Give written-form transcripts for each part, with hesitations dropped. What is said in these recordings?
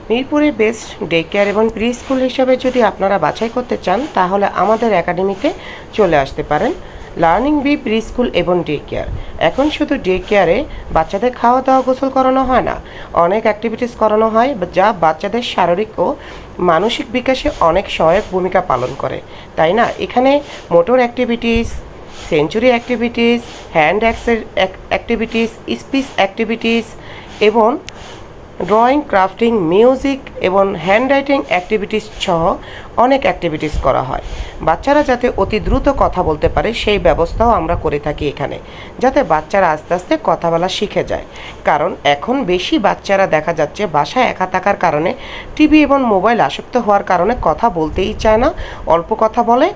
মিরপুরে best day care এবং pre school হিসাবে যদি আপনারা বাছাই করতে চান তাহলে আমাদের একাডেমিতে চলে আসতে পারেন। লার্নিং বি প্রি স্কুল এবং ডে কেয়ার। এখন শুধু ডে কেয়ারে বাচ্চাদের খাওয়া দাওয়া গোসল করানো হয় না, অনেক অ্যাক্টিভিটিস করানো হয় যা বাচ্চাদের শারীরিক ও মানসিক বিকাশে অনেক সহায়ক ভূমিকা পালন করে, তাই না? এখানে motor activities, century activities, hand activities, speech activities এবং ড্রয়িং, ক্রাফটিং, মিউজিক এবং হ্যান্ড রাইটিং অ্যাক্টিভিটিস সহ অনেক অ্যাক্টিভিটিস করা হয়। বাচ্চারা যাতে অতি দ্রুত কথা বলতে পারে সেই ব্যবস্থাও আমরা করে থাকি এখানে, যাতে বাচ্চারা আস্তে আস্তে কথা বলা শিখে যায়। কারণ এখন বেশি বাচ্চারা দেখা যাচ্ছে বাসায় একা থাকার কারণে টিভি এবং মোবাইল আসক্ত হওয়ার কারণে কথা বলতেই চায় না, অল্প কথা বলে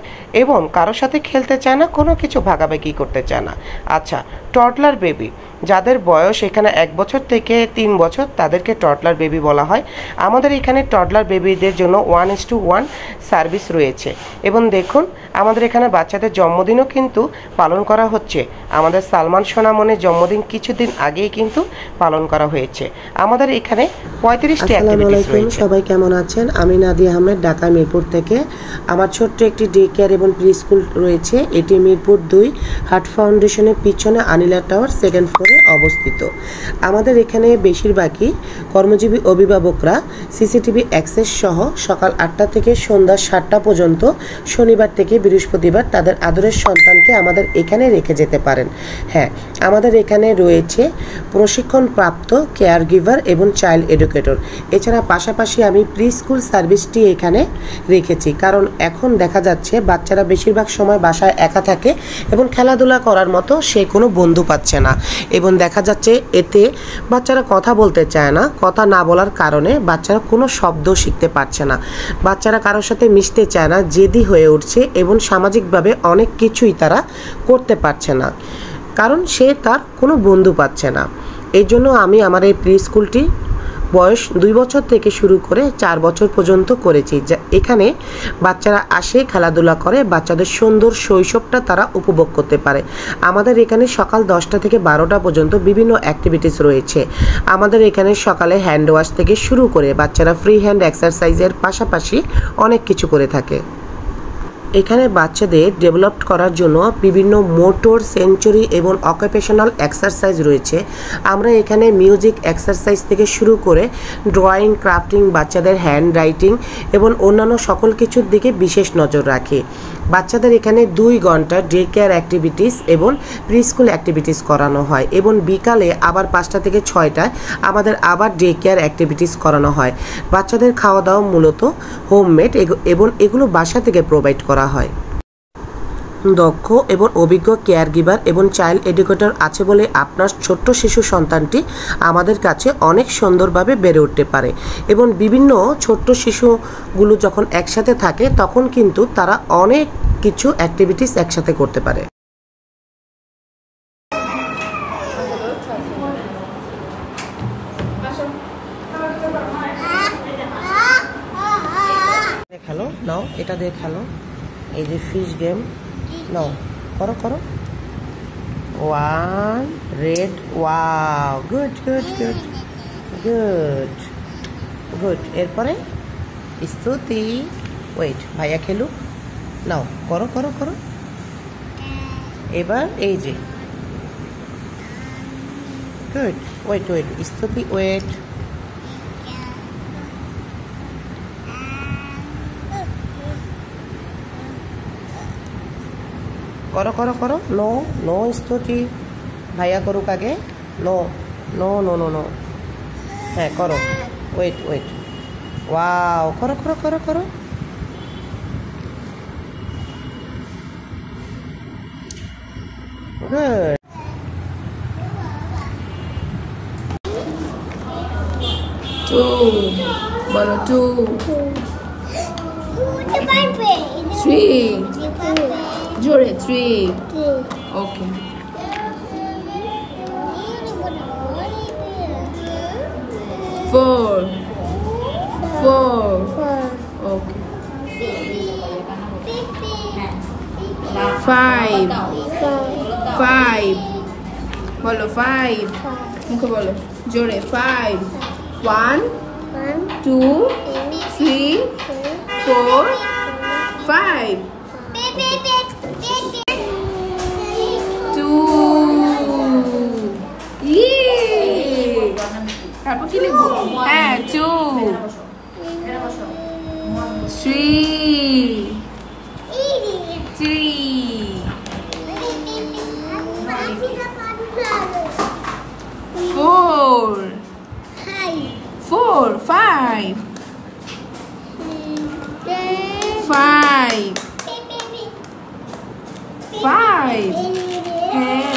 এবং কারোর সাথে খেলতে চায় না, কোনো কিছু ভাগাভাগি করতে চায় না। আচ্ছা, টডলার বেবি, যাদের বয়স এখানে 1 বছর থেকে 3 বছর তাদেরকে টডলার বেবি বলা হয়। আমাদের এখানে টডলার বেবিদের জন্য 1:1 সার্ভিস রয়েছে। এবং দেখুন, আমাদের এখানে বাচ্চাদের জন্মদিনও কিন্তু পালন করা হচ্ছে। আমাদের সালমান সোনামনের জন্মদিন কিছুদিন আগেই কিন্তু পালন করা হয়েছে। আমাদের এখানে 35টি অ্যাক্টিভিটিস রয়েছে। সবাই কেমন আছেন? আমি নাদিয়া আহমেদ, ঢাকা মিরপুর থেকে। আমার ছোট্ট একটি ডে কেয়ার এবং প্রি স্কুল রয়েছে। এটি মিরপুর 2 হার্ট ফাউন্ডেশনের পিছনে আনিলা টাওয়ার 2nd ফ্লোরে অবস্থিত। আমাদের এখানে বেশিরভাগই কর্মজীবী অভিভাবকরা সিসিটিভি অ্যাক্সেস সহ সকাল 8টা থেকে সন্ধ্যা 7টা পর্যন্ত শনিবার থেকে বৃহস্পতিবার তাদের আদরের সন্তানকে আমাদের এখানে রেখে যেতে পারেন। হ্যাঁ, আমাদের এখানে রয়েছে প্রশিক্ষণপ্রাপ্ত কেয়ার গিভার এবং চাইল্ড এডুকেটর। এছাড়া পাশাপাশি আমি প্রি স্কুল সার্ভিসটি এখানে রেখেছি, কারণ এখন দেখা যাচ্ছে বাচ্চারা বেশিরভাগ সময় বাসায় একা থাকে এবং খেলাধুলা করার মতো সে কোনো বন্ধু পাচ্ছে না। এবং দেখা যাচ্ছে এতে বাচ্চারা কথা বলতে চায় না। কথা না বলার কারণে বাচ্চারা কোনো শব্দ শিখতে পারছে না, বাচ্চারা কারোর সাথে মিশতে চায় না, জেদি হয়ে উঠছে এবং সামাজিকভাবে অনেক কিছুই তারা করতে পারছে না, কারণ সে তার কোনো বন্ধু পাচ্ছে না। এই জন্য আমি আমার এই প্রি স্কুলটি বয়স 2 বছর থেকে শুরু করে 4 বছর পর্যন্ত করেছি। যা এখানে বাচ্চারা আসে, খেলাধুলা করে, বাচ্চাদের সুন্দর শৈশবটা তারা উপভোগ করতে পারে। আমাদের এখানে সকাল 10টা থেকে 12টা পর্যন্ত বিভিন্ন অ্যাক্টিভিটিস রয়েছে। আমাদের এখানে সকালে হ্যান্ড ওয়াশ থেকে শুরু করে বাচ্চারা ফ্রি হ্যান্ড এক্সারসাইজের পাশাপাশি অনেক কিছু করে থাকে। এখানে বাচ্চাদের ডেভেলপ করার জন্য বিভিন্ন মোটর, সেঞ্চুরি এবং অকুপেশনাল এক্সারসাইজ রয়েছে। আমরা এখানে মিউজিক এক্সারসাইজ থেকে শুরু করে ড্রয়িং, ক্রাফটিং, বাচ্চাদের হ্যান্ড রাইটিং এবং অন্যান্য সকল কিছুর দিকে বিশেষ নজর রাখি। বাচ্চাদের এখানে 2 ঘন্টা ডে কেয়ার অ্যাক্টিভিটিস এবং প্রি স্কুল অ্যাক্টিভিটিস করানো হয় এবং বিকালে আবার 5টা থেকে 6টায় আমাদের আবার ডে কেয়ার অ্যাক্টিভিটিস করানো হয়। বাচ্চাদের খাওয়া দাওয়া মূলত হোমমেড এবং এগুলো বাসা থেকে প্রোভাইড করা হয়। দক্ষ এবং অভিজ্ঞ কেয়ার গিভার এবং চাইল্ড এডুকেটর আছে বলে আপনার ছোট্ট শিশু সন্তানটি আমাদের কাছে অনেক সুন্দরভাবে বেড়ে উঠতে পারে। এবং বিভিন্ন ছোট্ট শিশুগুলো যখন একসাথে থাকে তখন কিন্তু তারা অনেক কিছু অ্যাক্টিভিটিস একসাথে করতে পারে। খেলো, নাও এটা দিয়ে খেলো। এই যে ফিশ গেম, নাও করো করো। 1 red, wow, good good good good good. এরপরে স্তুতি, ওয়েট, ভাইয়া খেলুক, নাও করো করো করো। এবার এই যে good, wait wait, Stuti wait. করো করো করো। নো নো স্তুতি, ভাইয়া করুক আগে। No no no no no. হ্যাঁ করো, ওয়েট ওয়েট, ওয়াও, করো করো করো করো। গুড। 2 বলো, 2 3 জোরে, 3 ওকে। 4 ওকে। 5 বলো, 5 মুখে বলো জোরে, 5 1 2 3 4 5 2 তারপর কি লিখবো হ্যাঁ 2 3 4 5 5 5 হ্যাঁ